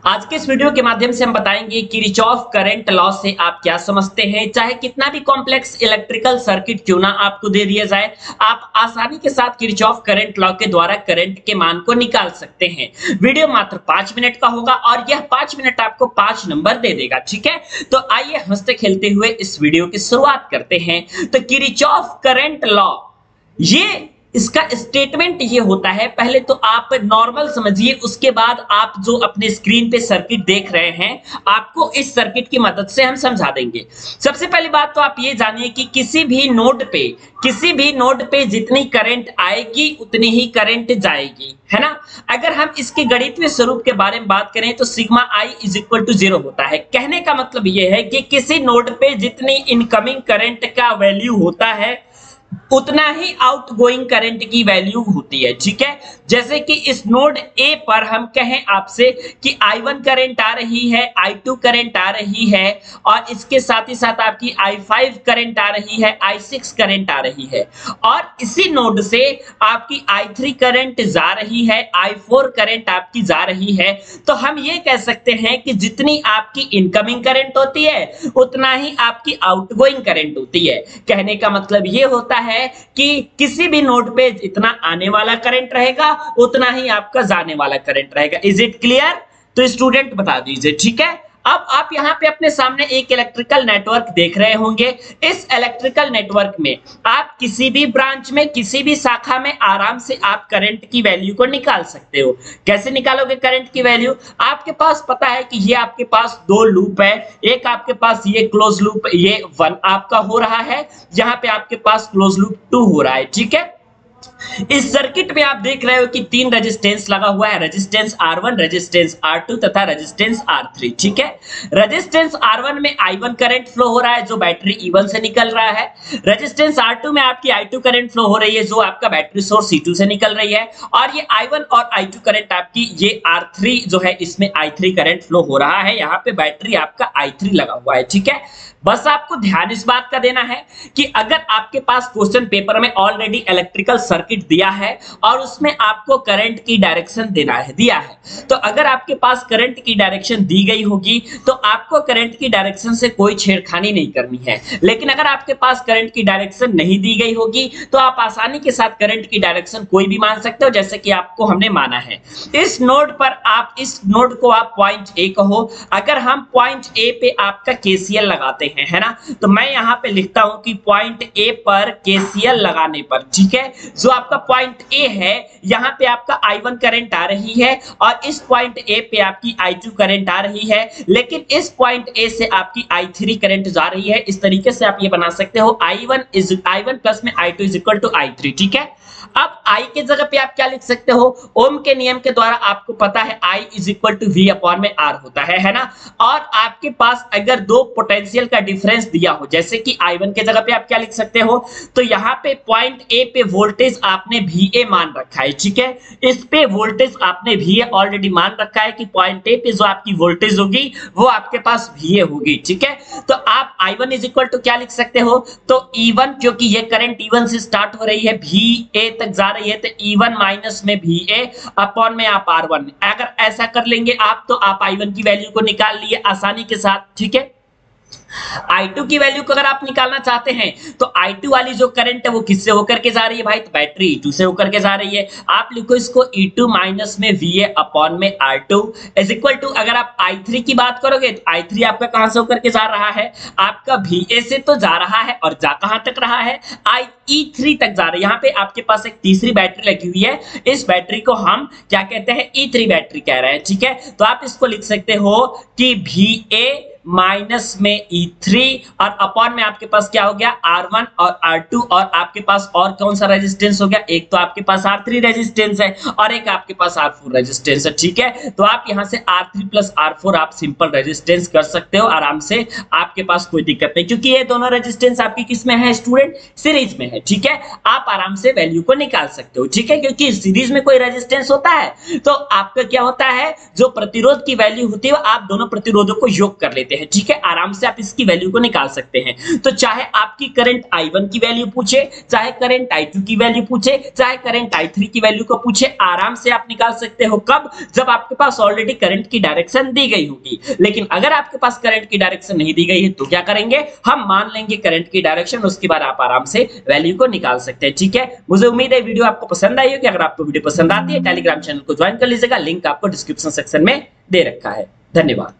आज के इस वीडियो के माध्यम से हम बताएंगे किरचॉफ करंट लॉ से आप क्या समझते हैं। चाहे कितना भी कॉम्प्लेक्स इलेक्ट्रिकल सर्किट क्यों ना आपको दे दिया जाए, आप आसानी के साथ किरचॉफ करंट लॉ के द्वारा करंट के मान को निकाल सकते हैं। वीडियो मात्र 5 मिनट का होगा और यह 5 मिनट आपको 5 नंबर दे देगा। ठीक है, तो आइए हंसते खेलते हुए इस वीडियो की शुरुआत करते हैं। तो किरचॉफ करंट लॉ, ये इसका स्टेटमेंट ये होता है, पहले तो आप नॉर्मल समझिए, उसके बाद आप जो अपने स्क्रीन पे सर्किट देख रहे हैं आपको इस सर्किट की मदद से हम समझा देंगे। सबसे पहली बात तो आप ये जानिए कि किसी भी नोड पे जितनी करंट आएगी उतनी ही करंट जाएगी, है ना। अगर हम इसके गणितीय स्वरूप के बारे में बात करें तो sigma I is equal to 0 होता है। कहने का मतलब ये है कि किसी नोड पे जितनी इनकमिंग करंट का वैल्यू होता है उतना ही आउटगोइंग करंट की वैल्यू होती है। ठीक है, जैसे कि इस नोड ए पर हम कहें आपसे कि I1 करंट आ रही है, I2 करंट आ रही है और इसके साथ ही साथ आपकी I5 करंट आ रही है, I6 करंट आ रही है और इसी नोड से आपकी I3 करंट जा रही है, I4 करंट आपकी जा रही है। तो हम ये कह सकते हैं कि जितनी आपकी इनकमिंग करंट होती है उतना ही आपकी आउटगोइंग करंट होती है। कहने का मतलब ये होता है कि किसी भी नोड पे जितना आने वाला करंट रहेगा उतना ही आपका जाने वाला करंट रहेगा। Is it clear? तो स्टूडेंट बता दीजिए। ठीक है, अब आप यहां पे अपने सामने एक इलेक्ट्रिकल नेटवर्क देख रहे होंगे। इस इलेक्ट्रिकल नेटवर्क में आप किसी भी ब्रांच में, किसी भी शाखा में आराम से आप करंट की वैल्यू को निकाल सकते हो। कैसे निकालोगे करंट की वैल्यू? आपके पास पता है कि ये आपके पास 2 लूप है, एक आपके पास ये क्लोज लूप, ये 1 आपका हो रहा है, यहाँ पे आपके पास क्लोज लूप 2 हो रहा है। ठीक है, इस सर्किट में आप देख रहे हो कि 3 रेजिस्टेंस लगा हुआ है, रेजिस्टेंस R1, रेजिस्टेंस R2 तथा रेजिस्टेंस R3। ठीक है, रेजिस्टेंस R1 में I1 करंट फ्लो हो रहा है जो बैटरी E1 से निकल रहा है। रेजिस्टेंस R2 में आपकी I2 करंट फ्लो हो रही है जो आपका बैटरी सोर्स C2 से निकल रही है और ये I1 और I2 करंट आपकी ये R3 जो है इसमें I3 करंट फ्लो हो रहा है। यहाँ पे बैटरी आपका I3 लगा हुआ है। ठीक है, बस आपको ध्यान इस बात का देना है कि अगर आपके पास क्वेश्चन पेपर में ऑलरेडी इलेक्ट्रिकल सर्किट दिया है और उसमें आपको करंट की डायरेक्शन दिया है, तो अगर आपके पास करंट की डायरेक्शन दी गई होगी तो आपको करंट की डायरेक्शन से कोई छेड़खानी नहीं करनी है। लेकिन अगर आपके पास करंट की डायरेक्शन नहीं दी गई होगी तो आप आसानी के साथ करंट की डायरेक्शन कोई भी मान सकते हो, जैसे कि आपको हमने माना है। इस नोड पर आप, इस नोड को आप पॉइंट ए कहो। अगर हम पॉइंट ए पे आपका केसीएल लगाते हैं, है ना, तो मैं यहां पे लिखता हूं कि पॉइंट ए पर केसीएल लगाने पर, ठीक है, जो आपका पॉइंट ए है यहां पे आपका I1 करंट आ रही है और इस पॉइंट ए पे आपकी I2 करंट आ रही है, लेकिन इस पॉइंट ए से आपकी I3 करंट जा रही है। इस तरीके से आप ये बना सकते हो I1 प्लस में I2 is equal to I3। ठीक है, अब I के जगह पे आप क्या लिख सकते हो? ओम के नियम के द्वारा आपको पता है I is equal to V upon में R होता है ना। और आपके पास अगर 2 पोटेंशियल का डिफरेंस दिया हो, जैसे कि I1 के जगह पे आप क्या लिख सकते हो, तो यहाँ पे पॉइंट ए पे वोल्टेज आपने VA मान रखा है। ठीक है, इस पे वोल्टेज आपने VA ऑलरेडी मान रखा है कि पॉइंट ए पे जो आपकी वोल्टेज होगी वो आपके पास VA होगी। ठीक है, तो आप I1 इज इक्वल टू क्या लिख सकते हो, तो E1, क्योंकि ये करंट E1 से स्टार्ट हो रही है, VA तक जा रही है, तो E1 माइनस में VA अपॉन में आप R1। अगर ऐसा कर लेंगे आप तो आप I1 की वैल्यू को निकाल लिए आसानी के साथ। ठीक है, I2 की वैल्यू को अगर आप निकालना चाहते हैं तो I2 वाली जो करंट है वो किससे होकर के जा रही है भाई, तो बैटरी E2 से होकर के जा रही है। आप लिखो इसको E2 माइनस में VA अपॉन में R2 इज इक्वल टू, अगर आप I3 की बात करोगे तो I3 आपका कहां से होकर के जा रहा है, आपका VA से तो जा रहा है और जा कहां तक रहा है, E3 तक जा रहा है। यहाँ पे आपके पास एक तीसरी बैटरी लगी हुई है, इस बैटरी को हम क्या कहते हैं, E3 बैटरी कह रहे हैं। ठीक है, तो आप इसको लिख सकते हो कि VA माइनस में E3 और अपॉन में आपके पास क्या हो गया, R1 और R2 और आपके पास और कौन सा रेजिस्टेंस हो गया, एक तो आपके पास R3 रेजिस्टेंस है और एक आपके पास R4 रेजिस्टेंस है। ठीक है, तो आप यहां से R3 प्लस R4 आप सिंपल रेजिस्टेंस कर सकते हो आराम से, आपके पास कोई दिक्कत नहीं, क्योंकि ये दोनों रेजिस्टेंस आपकी किस में है स्टूडेंट, सीरीज में है। ठीक है, आप आराम से वैल्यू को निकाल सकते हो। ठीक है, क्योंकि सीरीज में कोई रेजिस्टेंस होता है तो आपका क्या होता है, जो प्रतिरोध की वैल्यू होती है आप दोनों प्रतिरोधों को योग कर लेते सकते हैं, ठीक है। आराम से आप इसकी वैल्यू को निकाल सकते हैं। तो चाहे आपकी करंट I1 की वैल्यू पूछे, चाहे करंट I2 की वैल्यू पूछे, चाहे करंट I3 की वैल्यू को पूछे, आराम से आप निकाल सकते हो। कब? जब आपके पास ऑलरेडी करंट की डायरेक्शन दी गई होगी। लेकिन अगर आपके पास करंट की डायरेक्शन नहीं दी गई है तो क्या करेंगे, हम मान लेंगे करंट की डायरेक्शन, उसके बाद आप आराम से वैल्यू को निकाल सकते हैं, ठीक है। मुझे उम्मीद है वीडियो आपको पसंद आई होगी। अगर आपको वीडियो पसंद आती है टेलीग्राम चैनल को ज्वाइन कर लीजिएगा, लिंक आपको डिस्क्रिप्शन सेक्शन में दे रखा है। धन्यवाद।